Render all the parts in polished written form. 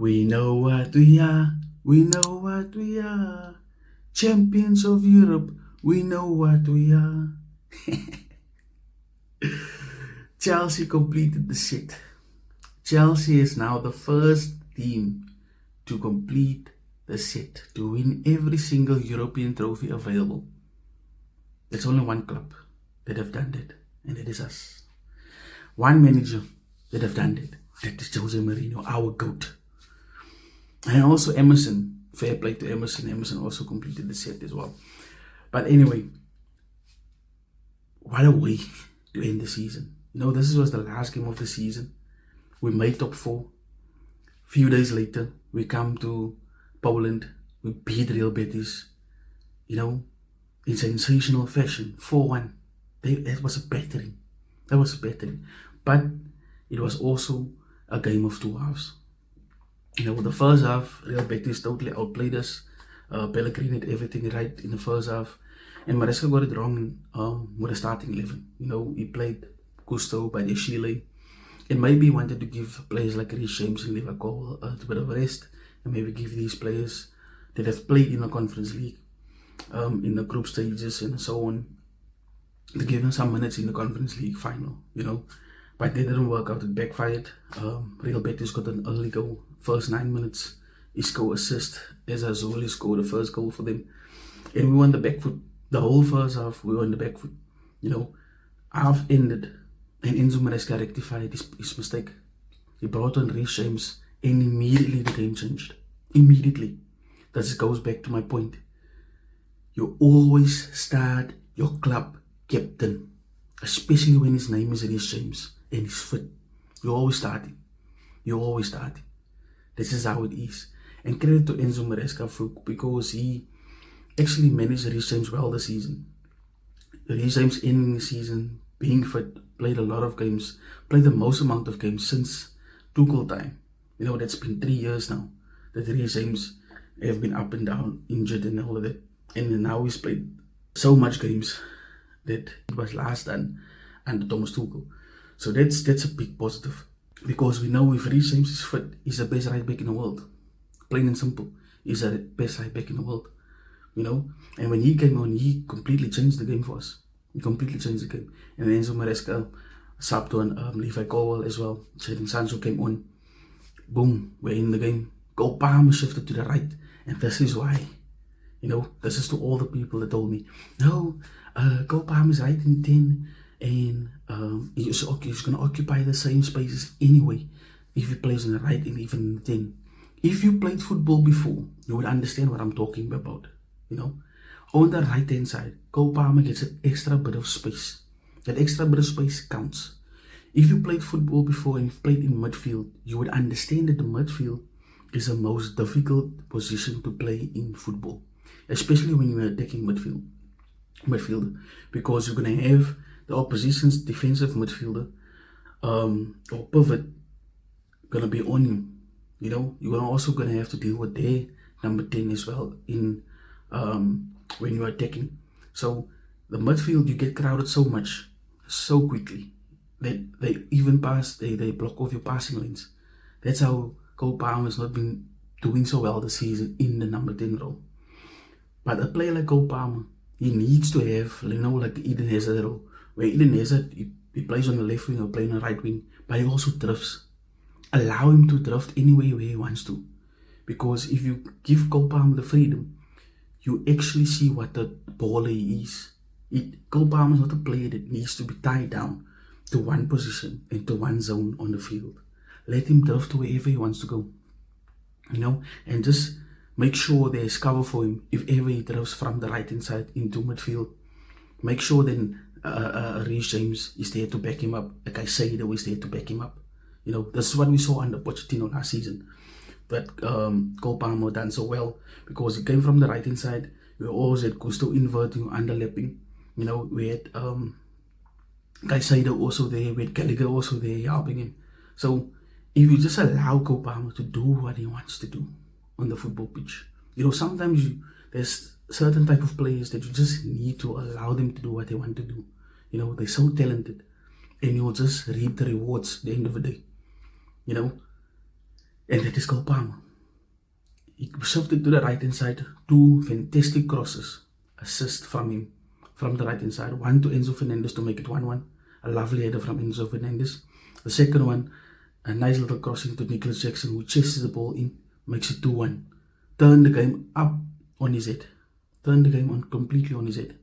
We know what we are, we know what we are. Champions of Europe, we know what we are. Chelsea completed the set. Chelsea is now the first team to complete the set, to win every single European trophy available. There's only one club that have done that, and it is us. One manager that have done that. That is Jose Mourinho, our GOAT. And also Emerson. Fair play to Emerson. Emerson also completed the set as well. But anyway, what a way to end the season. You know, this was the last game of the season. We made top 4. Few days later, we come to Poland. We beat Real Betis. You know, in sensational fashion. 4-1. That was a battering. That was a battering. But it was also a game of 2 halves. You know, the first half, Real Betis totally outplayed us. Pellegrini did everything right in the first half. And Maresca got it wrong with the starting 11. You know, he played Gusto by the Chile. And maybe he wanted to give players like Reece James and Liverpool a bit of a rest. And maybe give these players that have played in the Conference League, in the group stages and so on, to give them some minutes in the Conference League final, you know. But that didn't work out, it backfired. Real Betis got an early goal, first 9 minutes. Isco assist as Azuli scored the first goal for them. And we won the back foot. The whole first half, we were on the back foot. You know, half ended, and Enzo Maresca rectified his mistake. He brought on Reece James, and immediately the game changed. Immediately. That goes back to my point. You always start your club captain, especially when his name is Reece James and he's fit. You always start him. You always start him. This is how it is. And credit to Enzo Maresca because he actually managed Reece James well this season. Reece James ending the season, being fit, played a lot of games, played the most amount of games since Tuchel time. You know, that's been 3 years now that Reece James have been up and down, injured and all of that. And now he's played so much games that it was last done under Thomas Tuchel. So that's a big positive. Because we know if Reece James is fit, he's the best right back in the world. Plain and simple. He's the best right back in the world. You know? And when he came on, he completely changed the game for us. He completely changed the game. And Enzo Maresca subbed on Levi Colwill as well. Jadon Sancho came on. Boom, we're in the game. Cole Palmer shifted to the right. And this is why. You know, this is to all the people that told me, no, Cole Palmer is right in 10. And he's going to occupy the same spaces anyway if he plays on the right and even in 10. If you played football before, you would understand what I'm talking about. You know, on the right hand side, Cole Palmer gets an extra bit of space. That extra bit of space counts. If you played football before and you've played in midfield, you would understand that the midfield is the most difficult position to play in football, especially when you're attacking midfielder, because you're going to have the opposition's defensive midfielder or pivot going to be on you. You know, you're also going to have to deal with their number 10 as well in when you're attacking. So the midfield, you get crowded so much, so quickly, that they even pass, they block off your passing lanes. That's how Cole Palmer has not been doing so well this season in the number 10 role. But a player like Cole Palmer, he needs to have, you know, like the Eden Hazard role, where Eden Hazard, he plays on the left wing or playing on the right wing, but he also drifts. Allow him to drift anywhere where he wants to. Because if you give Cole Palmer the freedom, you actually see what the baller he is. Cole Palmer is not a player that needs to be tied down to one position and to one zone on the field. Let him drift to wherever he wants to go. You know, and just make sure there's cover for him if ever he drifts from the right hand side into midfield. Make sure then Reece James is there to back him up. Like I say, Caicedo is there to back him up. You know, this is what we saw under Pochettino last season. That Cole Palmer done so well because he came from the right hand side. We always had Gusto inverting, underlapping. You know, we had Caicedo also there, we had Gallagher also there helping him. So if you just allow Cole Palmer to do what he wants to do on the football pitch, you know, sometimes there's certain type of players that you just need to allow them to do what they want to do. You know, they're so talented, and you'll just reap the rewards at the end of the day. You know, and that is Cole Palmer. He shifted to the right hand side, 2 fantastic crosses, assist from him from the right hand side, one to Enzo Fernandez to make it 1-1, a lovely header from Enzo Fernandez. The second one, a nice little crossing to Nicholas Jackson, who chases the ball in, makes it 2-1. Turn the game up on his head. Turn the game on completely on his head.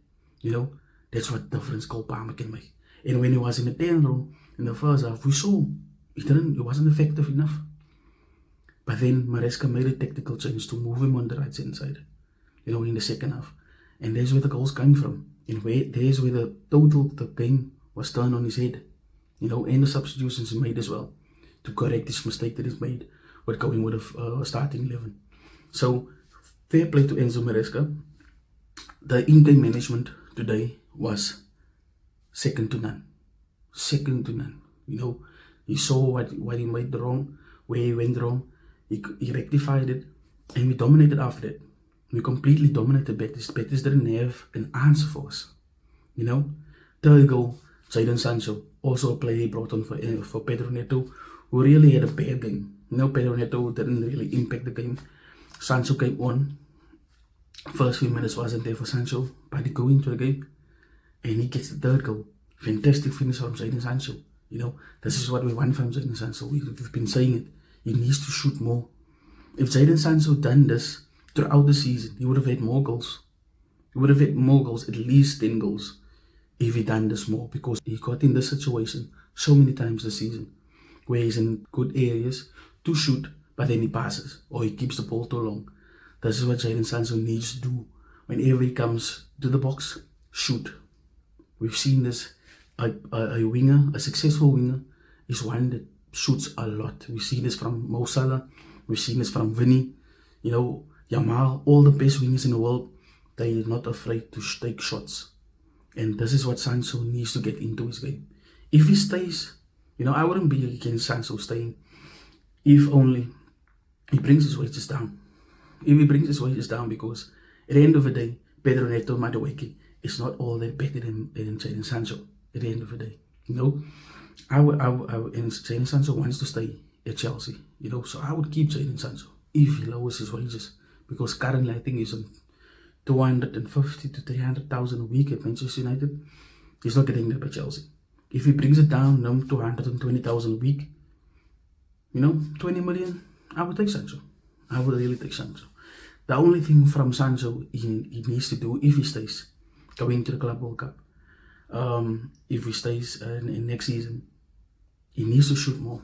That's what difference Cole Palmer can make. And when he was in the 10 row in the first half, we saw he wasn't effective enough. But then Maresca made a tactical change to move him on the right hand side, in the second half. And there's where the goals came from. And there's where the game was turned on his head. And the substitutions he made as well to correct this mistake that he's made with going with a starting 11. So, fair play to Enzo Maresca. The in-game management today was second to none. Second to none. He saw what he made wrong, where he went wrong. He rectified it, and we dominated after that. We completely dominated Betis. Betis didn't have an answer for us. Third goal, Jadon Sancho, also a player he brought on for Pedro Neto, who really had a bad game. Pedro Neto didn't really impact the game. Sancho came on. First few minutes wasn't there for Sancho, but he go into the game, and he gets the third goal. Fantastic finish from Jadon Sancho. This is what we want from Jadon Sancho. We've been saying it. He needs to shoot more. If Jadon Sancho done this throughout the season, he would have had more goals. He would have had more goals, at least 10 goals, if he done this more, because he got in this situation so many times this season, where he's in good areas to shoot, but then he passes, or he keeps the ball too long. This is what Jadon Sancho needs to do. Whenever he comes to the box, shoot. We've seen this. A winger, a successful winger, is one that shoots a lot. We've seen this from Mo Salah. We've seen this from Vinny. Yamal, all the best wingers in the world, they are not afraid to take shots. And this is what Sancho needs to get into his game. If he stays, I wouldn't be against Sancho staying, if only he brings his wages down. If he brings his wages down, because at the end of the day, Pedro Neto Madueke is not all that better than Jadon Sancho. At the end of the day, I would, and Jadon Sancho wants to stay at Chelsea, so I would keep Jadon Sancho if he lowers his wages, because currently I think he's on 250 to 300,000 a week at Manchester United. He's not getting that by Chelsea. If he brings it down to 120,000 a week, 20 million, I would take Sancho. I would really take Sancho. The only thing from Sancho he needs to do, if he stays, going to the Club World Cup, if he stays in next season, he needs to shoot more.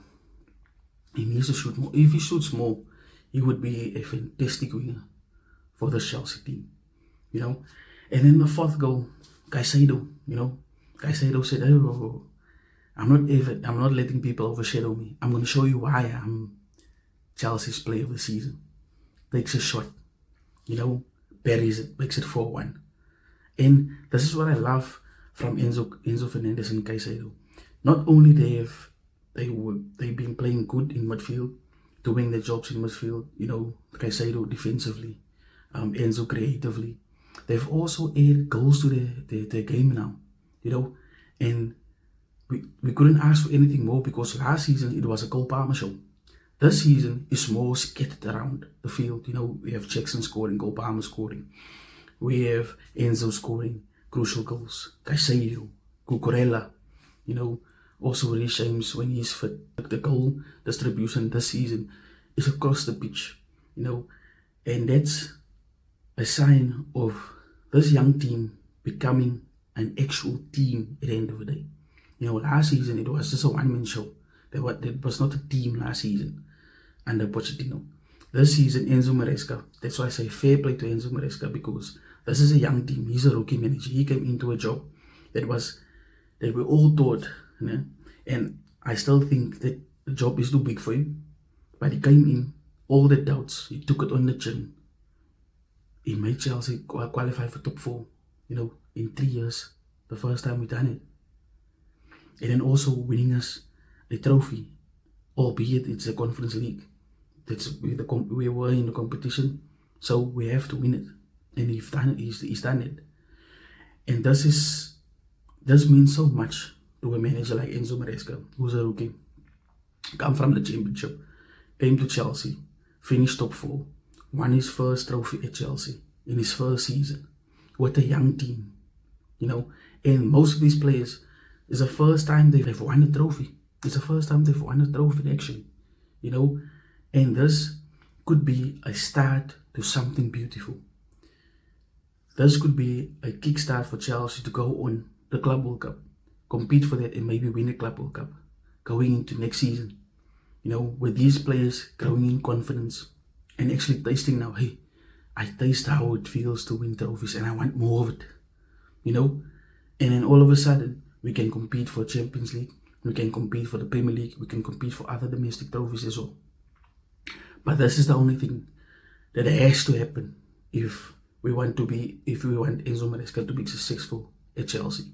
He needs to shoot more. If he shoots more, he would be a fantastic winger for the Chelsea team. And then the fourth goal, Caicedo. Caicedo said, "Oh, I'm not letting people overshadow me. I'm going to show you why I'm Chelsea's player of the season." Takes a shot, buries it, makes it 4-1. And this is what I love from Enzo Fernandez and Caicedo. Not only they've been playing good in midfield, doing their jobs in midfield, Caicedo defensively, Enzo creatively. They've also added goals to their game now, and we couldn't ask for anything more, because last season it was a Cole Palmer show. This season is more scattered around the field. We have Jackson scoring, Cole Palmer scoring. We have Enzo scoring crucial goals. Caicedo, Cucurella, also Reece James when he's fit. The goal distribution this season is across the pitch, and that's a sign of this young team becoming an actual team at the end of the day. Last season it was just a one-man show. That was not a team last season under Pochettino. This season, Enzo Maresca, that's why I say fair play to Enzo Maresca, because this is a young team. He's a rookie manager. He came into a job that we all thought, and I still think that the job is too big for him. But he came in, all the doubts, he took it on the chin. He made Chelsea qualify for top 4, in 3 years, the first time we done it. And then also winning us a trophy, albeit it's a Conference League. We were in the competition, so we have to win it. And he's done it. And this means so much to a manager like Enzo Maresca, who's a rookie, come from the championship, came to Chelsea, finished top 4, won his first trophy at Chelsea in his first season with a young team, and most of these players, it's the first time they've won a trophy. It's the first time they've won a trophy actually, and this could be a start to something beautiful. This could be a kickstart for Chelsea to go on the Club World Cup, compete for that and maybe win a Club World Cup going into next season. With these players growing in confidence and actually tasting now, hey, I taste how it feels to win trophies and I want more of it, and then all of a sudden we can compete for Champions League, we can compete for the Premier League, we can compete for other domestic trophies as well. But this is the only thing that has to happen if we want Enzo Maresca to be successful at Chelsea,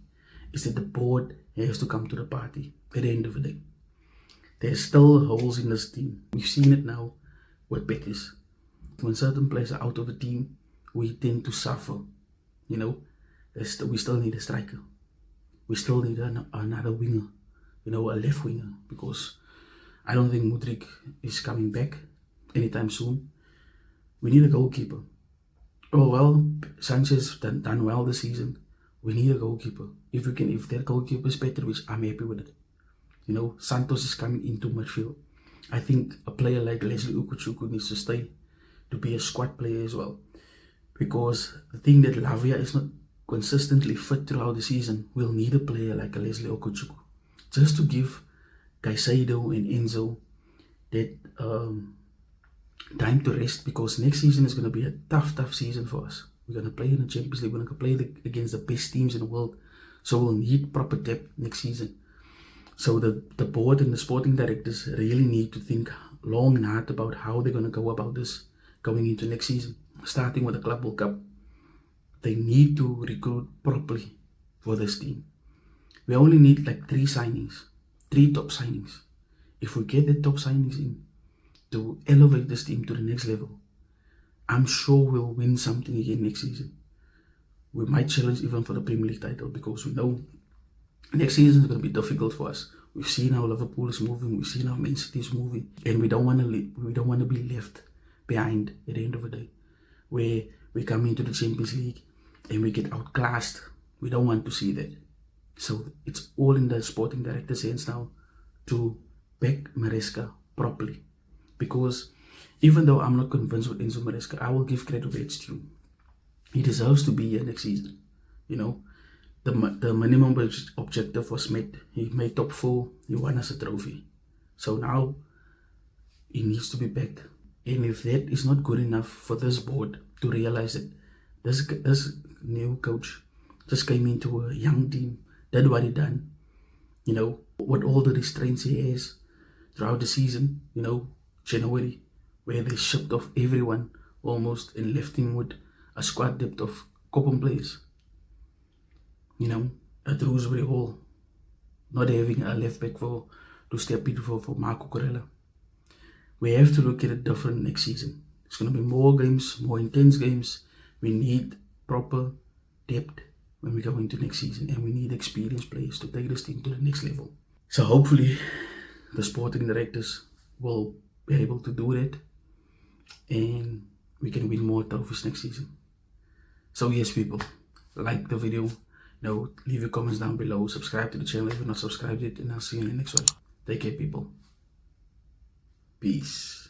is that the board has to come to the party at the end of the day. There's still holes in this team. We've seen it now with Betis. When certain players are out of a team, we tend to suffer. We still need a striker. We still need another winger, a left winger, because I don't think Mudryk is coming back anytime soon. We need a goalkeeper. Oh well, Sanchez done well this season. We need a goalkeeper. If that goalkeeper is Petrovic, I'm happy with it. Santos is coming into midfield. I think a player like Leslie Ukuchukwu needs to stay to be a squad player as well. Because the thing that Lavia is not consistently fit throughout the season, we'll need a player like a Leslie Ukuchukwu just to give Caicedo and Enzo that time to rest, because next season is going to be a tough season for us. We're going to play in the Champions League. We're going to play against the best teams in the world. So we'll need proper depth next season. So the board and the sporting directors really need to think long and hard about how they're going to go about this going into next season. Starting with the Club World Cup, they need to recruit properly for this team. We only need like 3 top signings. If we get the top signings in to elevate this team to the next level, I'm sure we'll win something again next season. We might challenge even for the Premier League title, because we know next season is going to be difficult for us. We've seen how Liverpool is moving, we've seen how Man City is moving, and we don't want to be left behind at the end of the day, where we come into the Champions League and we get outclassed. We don't want to see that. So it's all in the sporting director's hands now to back Maresca properly. Because even though I'm not convinced with Enzo Maresca, I will give credit where it's due. He deserves to be here next season. The minimum objective was met. He made top 4. He won us a trophy. So now he needs to be back. And if that is not good enough for this board to realize that this new coach just came into a young team, did what he done, with all the restraints he has throughout the season, January, where they shipped off everyone almost and left him with a squad depth of Copan players. At Rosebery Hall, not having a left back to step in for Marco Cucurella. We have to look at it different next season. It's going to be more games, more intense games. We need proper depth when we go into next season, and we need experienced players to take this team to the next level. So hopefully the sporting directors will be able to do that, and we can win more trophies next season. So yes, people, like the video, leave your comments down below, subscribe to the channel if you're not subscribed yet, and I'll see you in the next one. Take care, people. Peace.